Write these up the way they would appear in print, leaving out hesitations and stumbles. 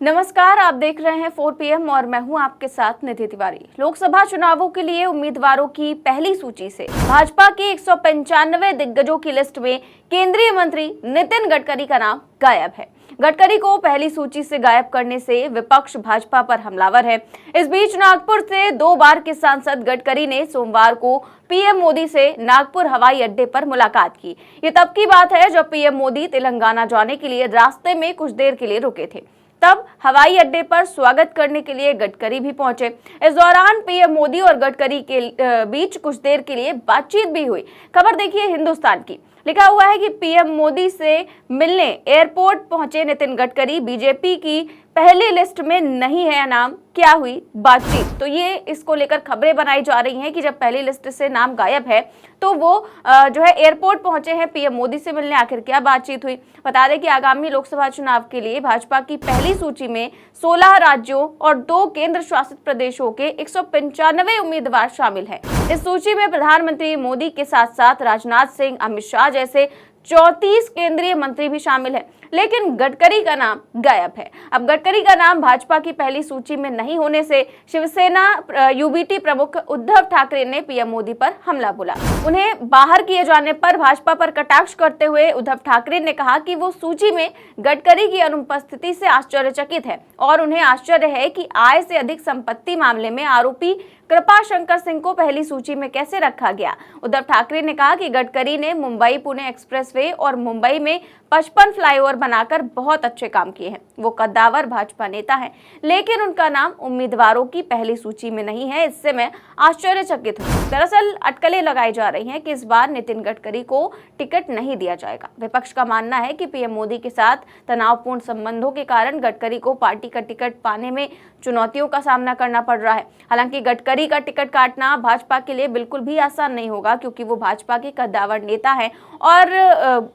नमस्कार, आप देख रहे हैं 4 PM और मैं हूं आपके साथ निधि तिवारी। लोकसभा चुनावों के लिए उम्मीदवारों की पहली सूची से भाजपा के 195 दिग्गजों की लिस्ट में केंद्रीय मंत्री नितिन गडकरी का नाम गायब है। गडकरी को पहली सूची से गायब करने से विपक्ष भाजपा पर हमलावर है। इस बीच नागपुर से 2 बार के सांसद गडकरी ने सोमवार को पीएम मोदी से नागपुर हवाई अड्डे पर मुलाकात की। ये तब की बात है जब पीएम मोदी तेलंगाना जाने के लिए रास्ते में कुछ देर के लिए रुके थे। तब हवाई अड्डे पर स्वागत करने के लिए गडकरी भी पहुंचे। इस दौरान पीएम मोदी और गडकरी के बीच कुछ देर के लिए बातचीत भी हुई। खबर देखिए हिंदुस्तान की। लिखा हुआ है कि पीएम मोदी से मिलने एयरपोर्ट पहुंचे नितिन गडकरी। बीजेपी की पहली लिस्ट में नहीं है नाम, क्या हुई बातचीत? तो ये इसको लेकर खबरें बनाई जा रही हैं कि जब पहली लिस्ट से नाम गायब है तो वो जो है एयरपोर्ट पहुंचे हैं पीएम मोदी से मिलने। आखिर क्या बातचीत हुई? बता दें कि आगामी लोकसभा चुनाव के लिए भाजपा की पहली सूची में 16 राज्यों और 2 केंद्र शासित प्रदेशों के 195 उम्मीदवार शामिल हैं। इस सूची में प्रधानमंत्री मोदी के साथ साथ राजनाथ सिंह, अमित शाह जैसे 34 केंद्रीय मंत्री भी शामिल हैं, लेकिन गडकरी का नाम गायब है। अब गडकरी का नाम भाजपा की पहली सूची में नहीं होने से शिवसेना यूबीटी प्रमुख उद्धव ठाकरे ने पीएम मोदी पर हमला बोला। उन्हें बाहर किए जाने पर भाजपा पर कटाक्ष करते हुए उद्धव ठाकरे ने कहा कि वो सूची में गडकरी की अनुपस्थिति से आश्चर्यचकित है और उन्हें आश्चर्य है कि आय से अधिक संपत्ति मामले में आरोपी कृपा शंकर सिंह को पहली सूची में कैसे रखा गया। उद्धव ठाकरे ने कहा कि गडकरी ने मुंबई पुणे एक्सप्रेसवे और मुंबई में 55 फ्लाईओवर बनाकर बहुत अच्छे काम किए हैं। वो कद्दावर भाजपा नेता हैं, लेकिन उनका नाम उम्मीदवारों की पहली सूची में नहीं है। इससे मैं आश्चर्यचकित हूँ। दरअसल अटकलें लगाई जा रही हैं कि इस बार नितिन गडकरी को टिकट नहीं दिया जाएगा। विपक्ष का मानना है कि पीएम मोदी के साथ तनावपूर्ण संबंधों के कारण गडकरी को पार्टी का टिकट पाने में चुनौतियों का सामना करना पड़ रहा है। हालांकि गडकरी का टिकट काटना भाजपा के लिए बिल्कुल भी आसान नहीं होगा, क्योंकि वो भाजपा के कद्दावर नेता हैं और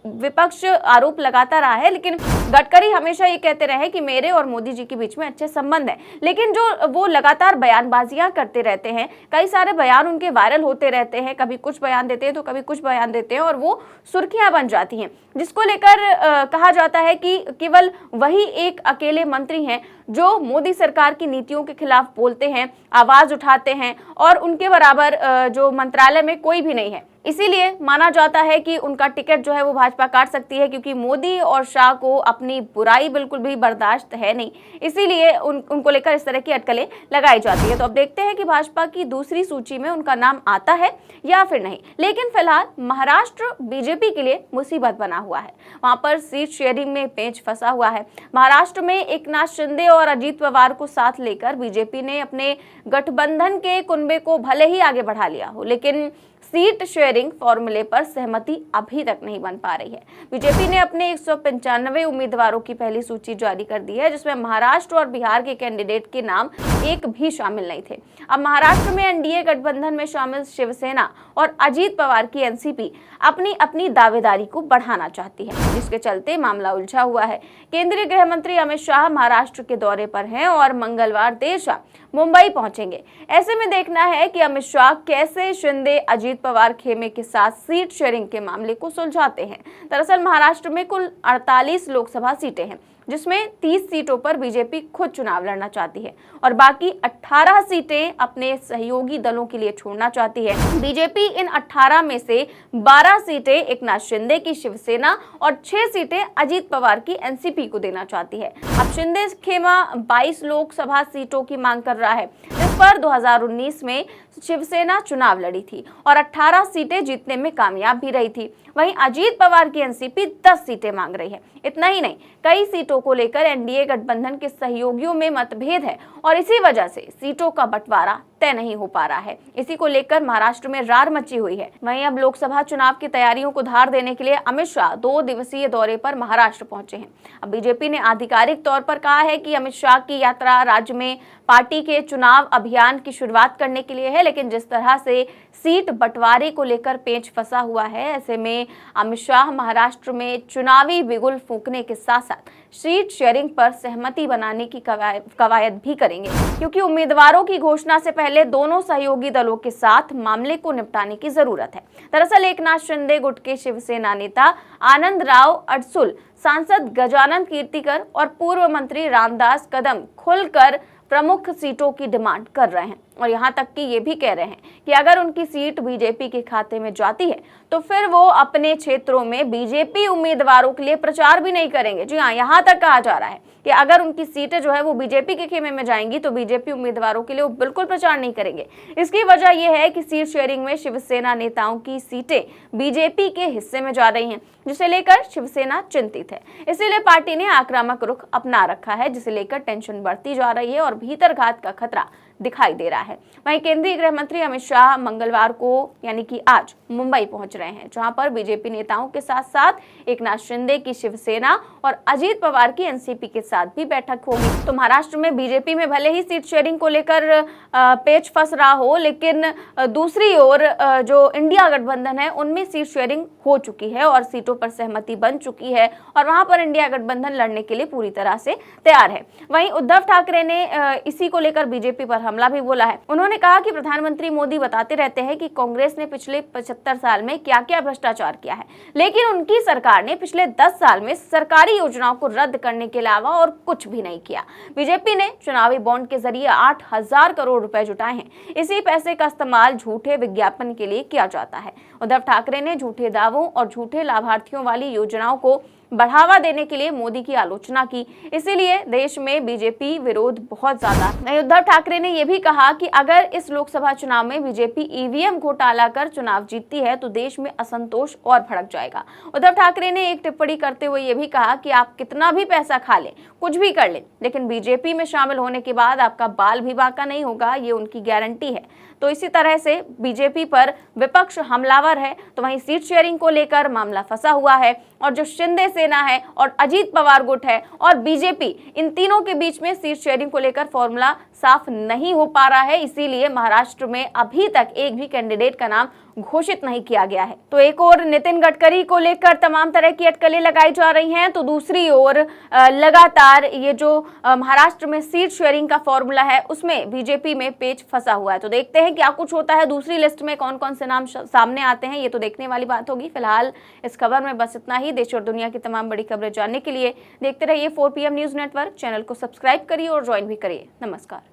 विपक्ष आरोप लगाता रहा है। लेकिन गडकरी हमेशा ये कहते रहे कि मेरे और मोदी जी के बीच में अच्छे संबंध हैं, लेकिन जो वो लगातार बयानबाजियां करते रहते हैं, कई सारे बयान उनके वायरल होते रहते हैं, कभी कुछ बयान देते हैं तो कभी कुछ बयान देते हैं और वो सुर्खियां बन जाती हैं, जिसको लेकर कहा जाता है कि केवल वही एक अकेले मंत्री हैं जो मोदी सरकार की नीतियों के खिलाफ बोलते हैं, आवाज उठाते हैं और उनके बराबर जो मंत्रालय में कोई भी नहीं है। इसीलिए माना जाता है कि उनका टिकट जो है वो भाजपा काट सकती है, क्योंकि मोदी और शाह को अपनी बुराई बिल्कुल भी बर्दाश्त है नहीं। इसीलिए उनको लेकर इस तरह की अटकलें लगाई जाती है। तो अब देखते हैं कि भाजपा की दूसरी सूची में उनका नाम आता है या फिर नहीं। लेकिन फिलहाल महाराष्ट्र बीजेपी के लिए मुसीबत बना हुआ है। वहां पर सीट शेयरिंग में पेंच फंसा हुआ है। महाराष्ट्र में एकनाथ शिंदे और अजीत पवार को साथ लेकर बीजेपी ने अपने गठबंधन के कुनबे को भले ही आगे बढ़ा लिया हो, लेकिन सीट शेयरिंग फॉर्मूले पर सहमति अभी तक नहीं बन पा रही है। बीजेपी ने अपने 195 उम्मीदवारों की पहली सूची जारी कर दी है, जिसमें महाराष्ट्र और बिहार के कैंडिडेट के नाम एक भी शामिल नहीं थे। अब महाराष्ट्र में एनडीए गठबंधन में शामिल शिवसेना और अजीत पवार की एनसीपी अपनी अपनी दावेदारी को बढ़ाना चाहती है, जिसके चलते मामला उलझा हुआ है। केंद्रीय गृह मंत्री अमित शाह महाराष्ट्र के दौरे पर हैं और मंगलवार देर शाम मुंबई पहुंचेंगे। ऐसे में देखना है कि अमित शाह कैसे शिंदे अजीत पवार खेमे के साथ सीट शेयरिंग के मामले को सुलझाते हैं। दरअसल महाराष्ट्र में कुल 48 लोकसभा सीटें हैं, जिसमें 30 सीटों पर बीजेपी खुद चुनाव लड़ना चाहती है और बाकी 18 सीटें अपने सहयोगी दलों के लिए छोड़ना चाहती है। बीजेपी इन 18 में से 12 सीटें एकनाथ शिंदे की शिवसेना और 6 सीटें अजीत पवार की एनसीपी को देना चाहती है। अब शिंदे खेमा 22 लोकसभा सीटों की मांग कर रहा है, जिस पर 2019 में शिवसेना चुनाव लड़ी थी और 18 सीटें जीतने में कामयाब भी रही थी। वहीं अजीत पवार की एनसीपी 10 सीटें मांग रही है। इतना ही नहीं, कई सीटों को लेकर एनडीए गठबंधन के सहयोगियों में मतभेद है और इसी वजह से सीटों का बंटवारा तय नहीं हो पा रहा है। इसी को लेकर महाराष्ट्र में रार मची हुई है। वहीं अब लोकसभा चुनाव की तैयारियों को धार देने के लिए अमित शाह 2 दिवसीय दौरे पर महाराष्ट्र पहुंचे हैं। अब बीजेपी ने आधिकारिक तौर पर कहा है कि अमित शाह की यात्रा राज्य में पार्टी के चुनाव अभियान की शुरुआत करने के लिए है, लेकिन जिस तरह से सीट बंटवारे को लेकर पेंच फंसा हुआ है, ऐसे में में अमित शाह महाराष्ट्र में चुनावी बिगुल फूंकने के साथ साथ सीट शेयरिंग पर सहमति बनाने की कवायद भी करेंगे, क्योंकि उम्मीदवारों की घोषणा से पहले दोनों सहयोगी दलों के साथ मामले को निपटाने की जरूरत है। दरअसल एकनाथ शिंदे गुट के शिवसेना नेता आनंद राव अडसुल, सांसद गजानन कीर्तिकर और पूर्व मंत्री रामदास कदम खुलकर प्रमुख सीटों की डिमांड कर रहे हैं और यहां तक कि ये भी कह रहे हैं कि अगर उनकी सीट बीजेपी के खाते में जाती है तो फिर वो अपने क्षेत्रों में बीजेपी उम्मीदवारों के लिए प्रचार भी नहीं करेंगे। जी हाँ, यहां तक कहा जा रहा है कि अगर उनकी सीटें जो है वो बीजेपी के खेमे में जाएंगी तो बीजेपी उम्मीदवारों के लिए वो बिल्कुल प्रचार नहीं करेंगे। इसकी वजह यह है कि सीट शेयरिंग में शिवसेना नेताओं की सीटें बीजेपी के हिस्से में जा रही हैं, जिसे लेकर शिवसेना चिंतित है। इसीलिए पार्टी ने आक्रामक रुख अपना रखा है, जिसे लेकर टेंशन बढ़ती जा रही है और भीतरघात का खतरा दिखाई दे रहा है। वहीं केंद्रीय गृह मंत्री अमित शाह मंगलवार को यानी कि आज मुंबई पहुंच रहे हैं, जहां पर बीजेपी नेताओं के साथ साथ एकनाथ शिंदे की शिवसेना और अजीत पवार की एनसीपी के साथ भी बैठक होगी। तो महाराष्ट्र में बीजेपी में भले ही सीट शेयरिंग को लेकर पेच फंस रहा हो, लेकिन दूसरी ओर जो इंडिया गठबंधन है उनमें सीट शेयरिंग हो चुकी है और सीटों पर सहमति बन चुकी है और वहां पर इंडिया गठबंधन लड़ने के लिए पूरी तरह से तैयार है। वहीं उद्धव ठाकरे ने इसी को लेकर बीजेपी पर हमला भी बोला है। उन्होंने कहा कि प्रधानमंत्री मोदी बताते रहते हैं कि कांग्रेस ने पिछले 75 साल में क्या क्या भ्रष्टाचार किया है, लेकिन उनकी सरकार ने पिछले 10 साल में सरकारी योजनाओं को रद्द करने के अलावा और कुछ भी नहीं किया। बीजेपी ने चुनावी बॉन्ड के जरिए 8,000 करोड़ रुपए जुटाए हैं। इसी पैसे का इस्तेमाल झूठे विज्ञापन के लिए किया जाता है। उद्धव ठाकरे ने झूठे दावों और झूठे लाभार्थियों वाली योजनाओं को बढ़ावा देने के लिए मोदी की आलोचना की, इसीलिए देश में बीजेपी विरोध बहुत ज्यादा है। उद्धव ठाकरे ने यह भी कहा कि अगर इस लोकसभा चुनाव में बीजेपी ईवीएम घोटाला कर चुनाव जीतती है तो देश में असंतोष और भड़क जाएगा। उद्धव ठाकरे ने एक टिप्पणी करते हुए यह भी कहा कि आप कितना भी पैसा खा लें, कुछ भी कर लें, लेकिन बीजेपी में शामिल होने के बाद आपका बाल भी बांका नहीं होगा, ये उनकी गारंटी है। तो इसी तरह से बीजेपी पर विपक्ष हमलावर है, तो वहीं सीट शेयरिंग को लेकर मामला फंसा हुआ है और जो शिंदे सेना है और अजीत पवार गुट है और बीजेपी, इन तीनों के बीच में सीट शेयरिंग को लेकर फॉर्मूला साफ नहीं हो पा रहा है। इसीलिए महाराष्ट्र में अभी तक एक भी कैंडिडेट का नाम घोषित नहीं किया गया है। तो एक और नितिन गडकरी को लेकर तमाम तरह की अटकलें लगाई जा रही हैं, तो दूसरी ओर लगातार ये जो महाराष्ट्र में सीट शेयरिंग का फॉर्मूला है उसमें बीजेपी में पेच फंसा हुआ है। तो देखते हैं क्या कुछ होता है, दूसरी लिस्ट में कौन कौन से नाम सामने आते हैं, ये तो देखने वाली बात होगी। फिलहाल इस खबर में बस इतना ही। देश और दुनिया की तमाम बड़ी खबरें जानने के लिए देखते रहिए 4 PM न्यूज नेटवर्क। चैनल को सब्सक्राइब करिए और ज्वाइन भी करिए। नमस्कार।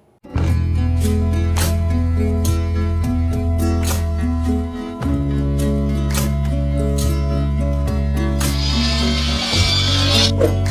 you